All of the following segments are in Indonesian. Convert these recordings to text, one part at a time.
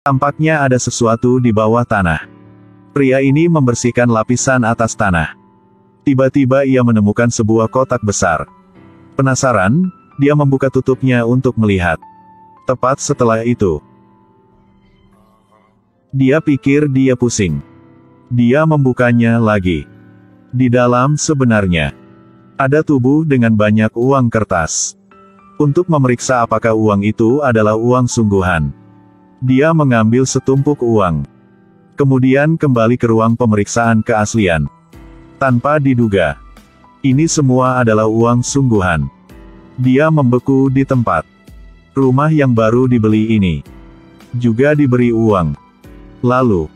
Tampaknya ada sesuatu di bawah tanah. Pria ini membersihkan lapisan atas tanah. Tiba-tiba ia menemukan sebuah kotak besar. Penasaran, dia membuka tutupnya untuk melihat. Tepat setelah itu, dia pikir dia pusing. Dia membukanya lagi. Di dalam sebenarnya ada tubuh dengan banyak uang kertas. Untuk memeriksa apakah uang itu adalah uang sungguhan, dia mengambil setumpuk uang. Kemudian kembali ke ruang pemeriksaan keaslian. Tanpa diduga, ini semua adalah uang sungguhan. Dia membeku di tempat. Rumah yang baru dibeli ini juga diberi uang. Lalu,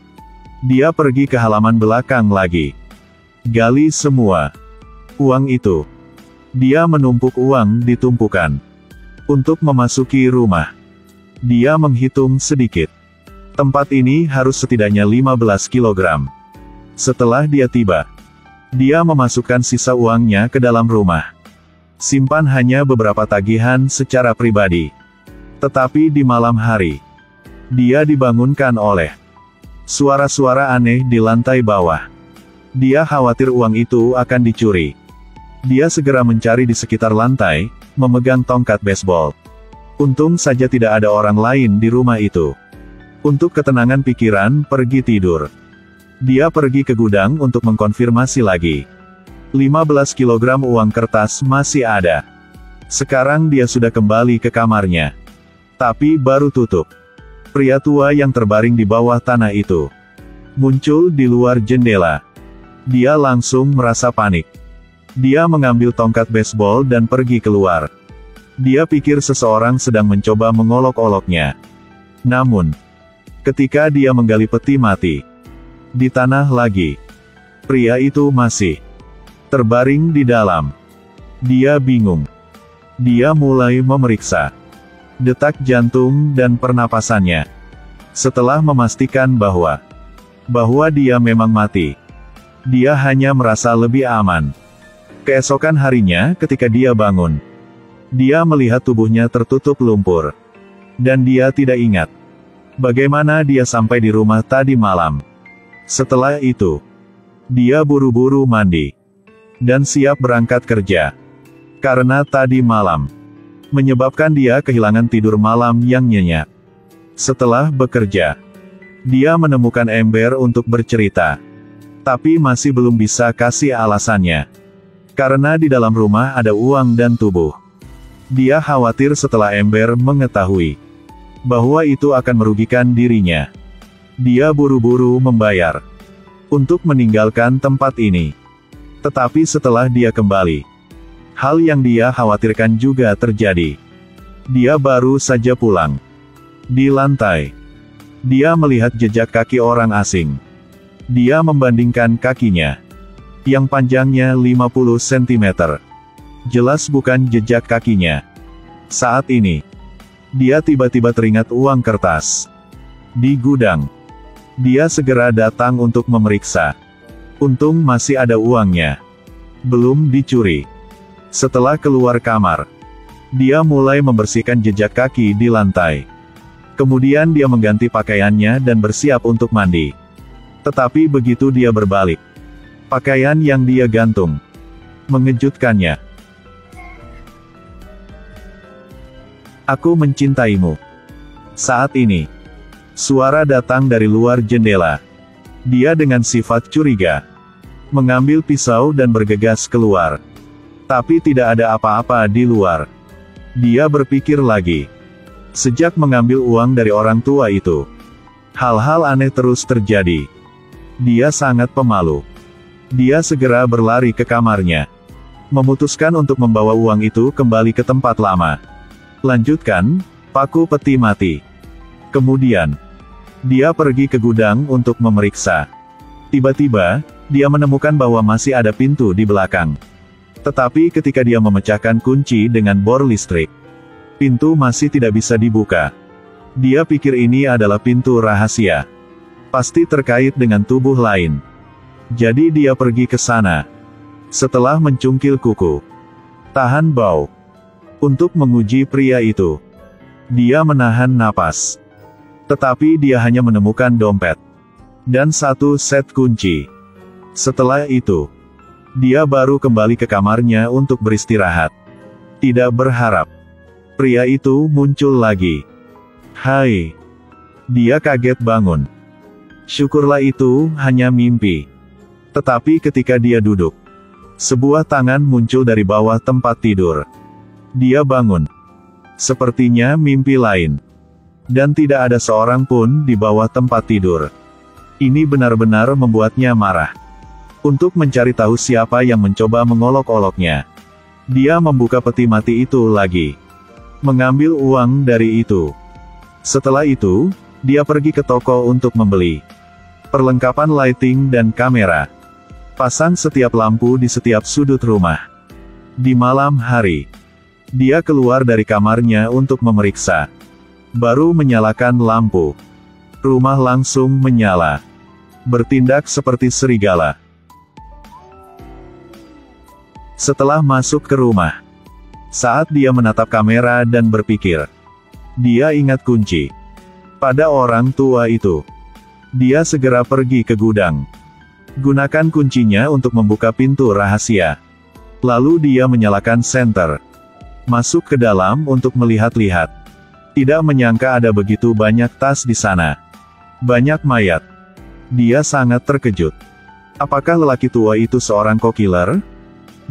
dia pergi ke halaman belakang lagi. Gali semua uang itu. Dia menumpuk uang di tumpukan. Untuk memasuki rumah, dia menghitung sedikit. Tempat ini harus setidaknya 15 kilogram. Setelah dia tiba, dia memasukkan sisa uangnya ke dalam rumah. Simpan hanya beberapa tagihan secara pribadi. Tetapi di malam hari, dia dibangunkan oleh suara-suara aneh di lantai bawah. Dia khawatir uang itu akan dicuri. Dia segera mencari di sekitar lantai, memegang tongkat baseball. Untung saja tidak ada orang lain di rumah itu. Untuk ketenangan pikiran, pergi tidur. Dia pergi ke gudang untuk mengkonfirmasi lagi. 15 kilogram uang kertas masih ada. Sekarang dia sudah kembali ke kamarnya. Tapi baru tutup. Pria tua yang terbaring di bawah tanah itu muncul di luar jendela. Dia langsung merasa panik. Dia mengambil tongkat baseball dan pergi keluar. Dia pikir seseorang sedang mencoba mengolok-oloknya. Namun, ketika dia menggali peti mati di tanah lagi, pria itu masih terbaring di dalam. Dia bingung. Dia mulai memeriksa detak jantung dan pernapasannya. Setelah memastikan bahwa dia memang mati, dia hanya merasa lebih aman. Keesokan harinya ketika dia bangun, dia melihat tubuhnya tertutup lumpur. Dan dia tidak ingat bagaimana dia sampai di rumah tadi malam. Setelah itu, dia buru-buru mandi dan siap berangkat kerja. Karena tadi malam menyebabkan dia kehilangan tidur malam yang nyenyak. Setelah bekerja, dia menemukan ember untuk bercerita. Tapi masih belum bisa kasih alasannya. Karena di dalam rumah ada uang dan tubuh. Dia khawatir setelah ember mengetahui bahwa itu akan merugikan dirinya. Dia buru-buru membayar untuk meninggalkan tempat ini. Tetapi setelah dia kembali, hal yang dia khawatirkan juga terjadi. Dia baru saja pulang. Di lantai, dia melihat jejak kaki orang asing. Dia membandingkan kakinya, yang panjangnya 50 cm. Jelas bukan jejak kakinya. Saat ini, dia tiba-tiba teringat uang kertas di gudang. Dia segera datang untuk memeriksa. Untung masih ada uangnya. Belum dicuri. Setelah keluar kamar, dia mulai membersihkan jejak kaki di lantai. Kemudian dia mengganti pakaiannya dan bersiap untuk mandi. Tetapi begitu dia berbalik, pakaian yang dia gantung mengejutkannya. Aku mencintaimu. Saat ini, suara datang dari luar jendela. Dia dengan sifat curiga mengambil pisau dan bergegas keluar. Tapi tidak ada apa-apa di luar. Dia berpikir lagi. Sejak mengambil uang dari orang tua itu, hal-hal aneh terus terjadi. Dia sangat pemalu. Dia segera berlari ke kamarnya. Memutuskan untuk membawa uang itu kembali ke tempat lama. Lanjutkan, paku peti mati. Kemudian, dia pergi ke gudang untuk memeriksa. Tiba-tiba, dia menemukan bahwa masih ada pintu di belakang. Tetapi ketika dia memecahkan kunci dengan bor listrik, pintu masih tidak bisa dibuka. Dia pikir ini adalah pintu rahasia. Pasti terkait dengan tubuh lain. Jadi dia pergi ke sana. Setelah mencungkil kuku, tahan bau, untuk menguji pria itu, dia menahan napas. Tetapi dia hanya menemukan dompet dan satu set kunci. Setelah itu, dia baru kembali ke kamarnya untuk beristirahat. Tidak berharap, pria itu muncul lagi. Hai! Dia kaget bangun. Syukurlah itu hanya mimpi. Tetapi ketika dia duduk, sebuah tangan muncul dari bawah tempat tidur. Dia bangun. Sepertinya mimpi lain. Dan tidak ada seorang pun di bawah tempat tidur. Ini benar-benar membuatnya marah. Untuk mencari tahu siapa yang mencoba mengolok-oloknya, dia membuka peti mati itu lagi. Mengambil uang dari itu. Setelah itu, dia pergi ke toko untuk membeli perlengkapan lighting dan kamera. Pasang setiap lampu di setiap sudut rumah. Di malam hari, dia keluar dari kamarnya untuk memeriksa. Baru menyalakan lampu, rumah langsung menyala. Bertindak seperti serigala. Setelah masuk ke rumah, saat dia menatap kamera dan berpikir, dia ingat kunci pada orang tua itu. Dia segera pergi ke gudang. Gunakan kuncinya untuk membuka pintu rahasia. Lalu dia menyalakan senter. Masuk ke dalam untuk melihat-lihat. Tidak menyangka ada begitu banyak tas di sana. Banyak mayat. Dia sangat terkejut. Apakah lelaki tua itu seorang co-killer?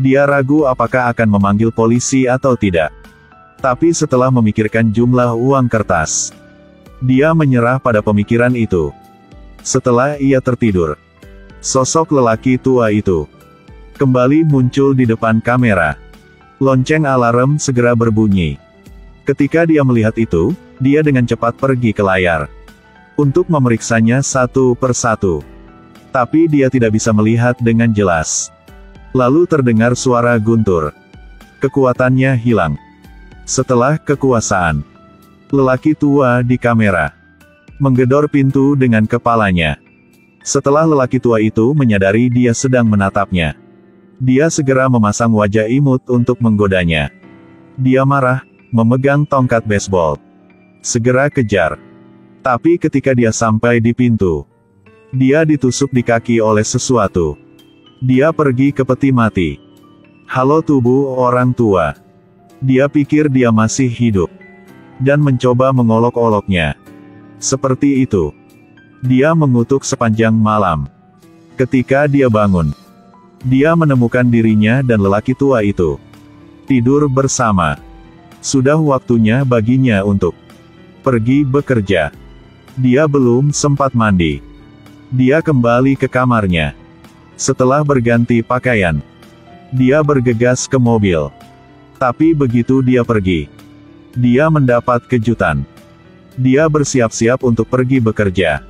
Dia ragu apakah akan memanggil polisi atau tidak. Tapi setelah memikirkan jumlah uang kertas, dia menyerah pada pemikiran itu. Setelah ia tertidur, sosok lelaki tua itu kembali muncul di depan kamera. Lonceng alarm segera berbunyi. Ketika dia melihat itu, dia dengan cepat pergi ke layar untuk memeriksanya satu persatu. Tapi dia tidak bisa melihat dengan jelas. Lalu terdengar suara guntur. Kekuatannya hilang. Setelah kekuasaan, lelaki tua di kamera menggedor pintu dengan kepalanya. Setelah lelaki tua itu menyadari dia sedang menatapnya, dia segera memasang wajah imut untuk menggodanya. Dia marah, memegang tongkat baseball. Segera kejar. Tapi ketika dia sampai di pintu, dia ditusuk di kaki oleh sesuatu. Dia pergi ke peti mati. Halo tubuh orang tua. Dia pikir dia masih hidup. Dan mencoba mengolok-oloknya. Seperti itu. Dia mengutuk sepanjang malam. Ketika dia bangun, dia menemukan dirinya dan lelaki tua itu tidur bersama. Sudah waktunya baginya untuk pergi bekerja. Dia belum sempat mandi. Dia kembali ke kamarnya. Setelah berganti pakaian, dia bergegas ke mobil. Tapi begitu dia pergi, dia mendapat kejutan. Dia bersiap-siap untuk pergi bekerja.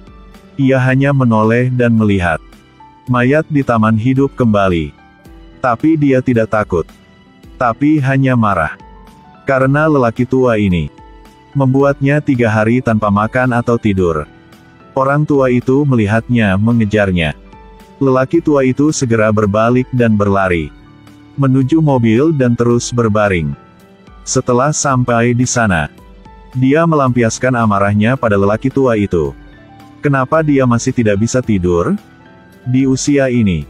Ia hanya menoleh dan melihat mayat di taman hidup kembali. Tapi dia tidak takut. Tapi hanya marah. Karena lelaki tua ini membuatnya 3 hari tanpa makan atau tidur. Orang tua itu melihatnya mengejarnya. Lelaki tua itu segera berbalik dan berlari menuju mobil dan terus berbaring. Setelah sampai di sana, dia melampiaskan amarahnya pada lelaki tua itu. Kenapa dia masih tidak bisa tidur? Di usia ini,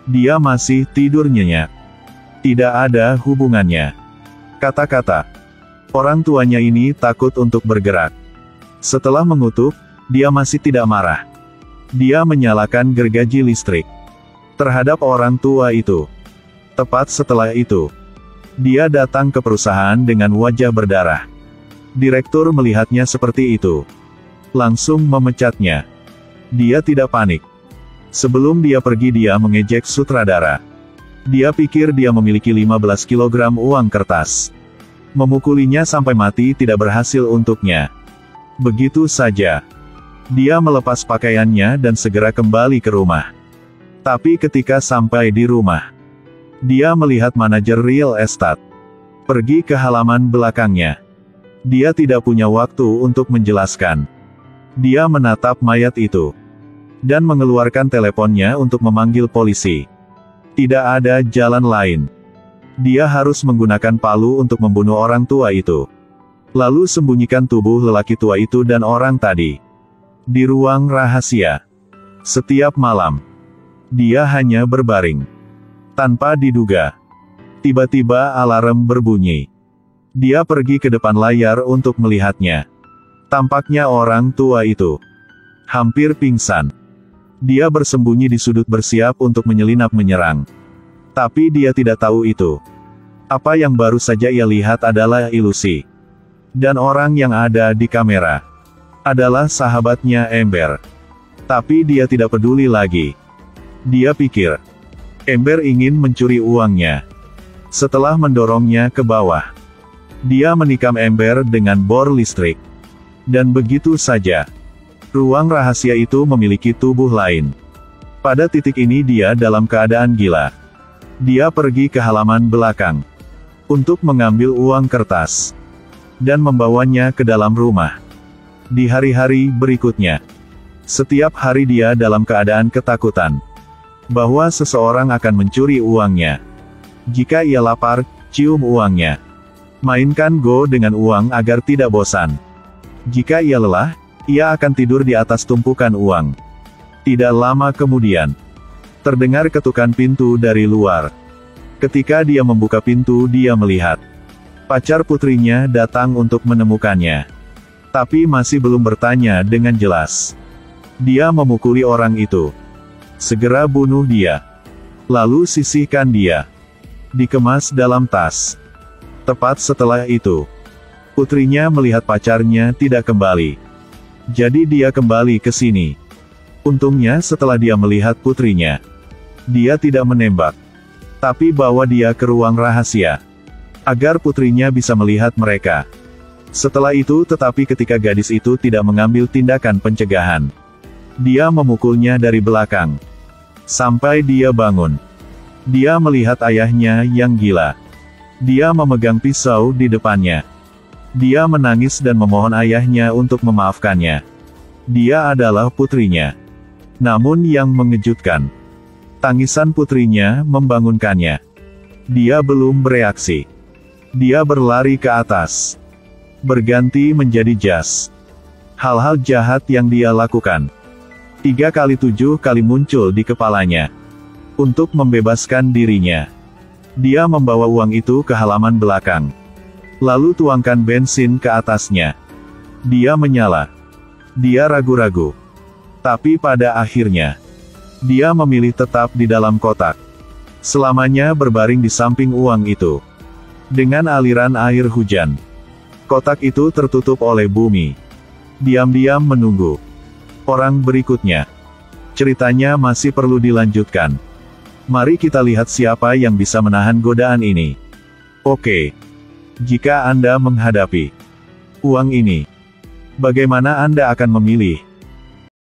dia masih tidur nyenyak. Tidak ada hubungannya. Kata-kata orang tuanya ini takut untuk bergerak. Setelah mengutuk, dia masih tidak marah. Dia menyalakan gergaji listrik terhadap orang tua itu. Tepat setelah itu, dia datang ke perusahaan dengan wajah berdarah. Direktur melihatnya seperti itu, langsung memecatnya. Dia tidak panik. Sebelum dia pergi, dia mengejek sutradara. Dia pikir dia memiliki 15 kg uang kertas. Memukulinya sampai mati tidak berhasil untuknya. Begitu saja. Dia melepas pakaiannya dan segera kembali ke rumah. Tapi ketika sampai di rumah, dia melihat manajer real estate pergi ke halaman belakangnya. Dia tidak punya waktu untuk menjelaskan. Dia menatap mayat itu dan mengeluarkan teleponnya untuk memanggil polisi. Tidak ada jalan lain. Dia harus menggunakan palu untuk membunuh orang tua itu. Lalu sembunyikan tubuh lelaki tua itu dan orang tadi di ruang rahasia. Setiap malam, dia hanya berbaring. Tanpa diduga, tiba-tiba alarm berbunyi. Dia pergi ke depan layar untuk melihatnya. Tampaknya orang tua itu hampir pingsan. Dia bersembunyi di sudut bersiap untuk menyelinap menyerang. Tapi dia tidak tahu itu. Apa yang baru saja ia lihat adalah ilusi. Dan orang yang ada di kamera adalah sahabatnya Ember. Tapi dia tidak peduli lagi. Dia pikir, Ember ingin mencuri uangnya. Setelah mendorongnya ke bawah, dia menikam Ember dengan bor listrik. Dan begitu saja, ruang rahasia itu memiliki tubuh lain. Pada titik ini dia dalam keadaan gila. Dia pergi ke halaman belakang untuk mengambil uang kertas dan membawanya ke dalam rumah. Di hari-hari berikutnya, setiap hari dia dalam keadaan ketakutan bahwa seseorang akan mencuri uangnya. Jika ia lapar, cium uangnya. Mainkan Go dengan uang agar tidak bosan. Jika ia lelah, ia akan tidur di atas tumpukan uang. Tidak lama kemudian, terdengar ketukan pintu dari luar. Ketika dia membuka pintu, dia melihat pacar putrinya datang untuk menemukannya. Tapi masih belum bertanya dengan jelas. Dia memukuli orang itu. Segera bunuh dia. Lalu sisihkan dia. Dikemas dalam tas. Tepat setelah itu, putrinya melihat pacarnya tidak kembali. Jadi dia kembali ke sini. Untungnya setelah dia melihat putrinya, dia tidak menembak, tapi bawa dia ke ruang rahasia agar putrinya bisa melihat mereka. Setelah itu tetapi ketika gadis itu tidak mengambil tindakan pencegahan, dia memukulnya dari belakang sampai dia bangun. Dia melihat ayahnya yang gila. Dia memegang pisau di depannya. Dia menangis dan memohon ayahnya untuk memaafkannya. Dia adalah putrinya. Namun yang mengejutkan, tangisan putrinya membangunkannya. Dia belum bereaksi. Dia berlari ke atas, berganti menjadi jas. Hal-hal jahat yang dia lakukan 3 kali 7 kali muncul di kepalanya. Untuk membebaskan dirinya, dia membawa uang itu ke halaman belakang. Lalu tuangkan bensin ke atasnya. Dia menyala. Dia ragu-ragu. Tapi pada akhirnya, dia memilih tetap di dalam kotak. Selamanya berbaring di samping uang itu. Dengan aliran air hujan, kotak itu tertutup oleh bumi. Diam-diam menunggu orang berikutnya. Ceritanya masih perlu dilanjutkan. Mari kita lihat siapa yang bisa menahan godaan ini. Oke. Jika Anda menghadapi uang ini, bagaimana Anda akan memilih?